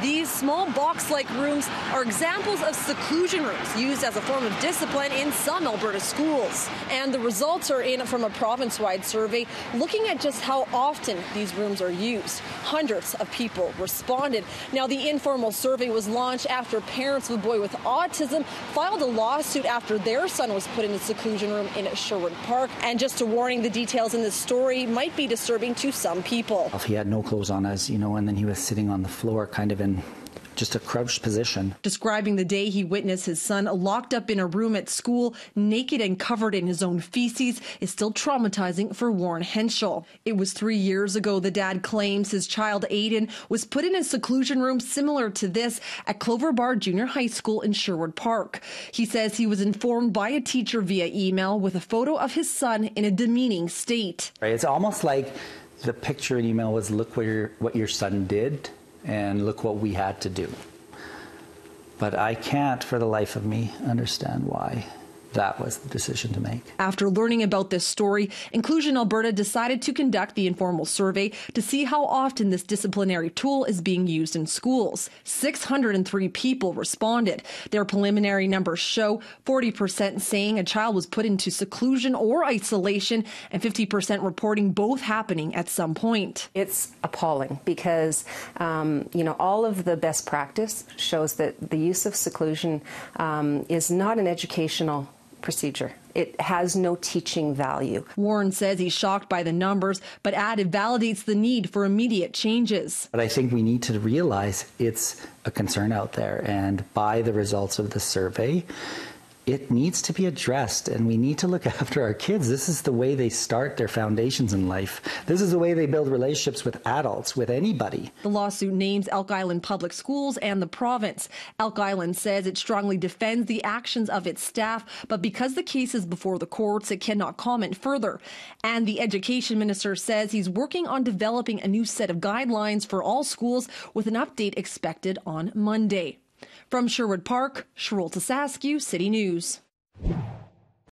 These small box-like rooms are examples of seclusion rooms used as a form of discipline in some Alberta schools. And the results are in from a province-wide survey looking at just how often these rooms are used. Hundreds of people responded. Now, the informal survey was launched after parents of a boy with autism filed a lawsuit after their son was put in a seclusion room in Sherwood Park. And just a warning, the details in this story might be disturbing to some people. He had no clothes on, as you know, and then he was sitting on the floor kind of in just a crouched position. Describing the day he witnessed his son locked up in a room at school, naked and covered in his own feces, is still traumatizing for Warren Henschel. It was 3 years ago, the dad claims his child Aiden was put in a seclusion room similar to this at Clover Bar Junior High School in Sherwood Park. He says he was informed by a teacher via email with a photo of his son in a demeaning state. It's almost like the picture in email was, look what your son did, and look what we had to do. But I can't for the life of me understand why that was the decision to make. After learning about this story, Inclusion Alberta decided to conduct the informal survey to see how often this disciplinary tool is being used in schools. 603 people responded. Their preliminary numbers show 40% saying a child was put into seclusion or isolation, and 50% reporting both happening at some point. It's appalling because, all of the best practice shows that the use of seclusion is not an educational procedure. It has no teaching value. Warren says he's shocked by the numbers, but added validates the need for immediate changes. But I think we need to realize it's a concern out there, and by the results of the survey, it needs to be addressed, and we need to look after our kids. This is the way they start their foundations in life. This is the way they build relationships with adults, with anybody. The lawsuit names Elk Island Public Schools and the province. Elk Island says it strongly defends the actions of its staff, but because the case is before the courts, it cannot comment further. And the education minister says he's working on developing a new set of guidelines for all schools, with an update expected on Monday. From Sherwood Park, Cheryl Tasascu, City News.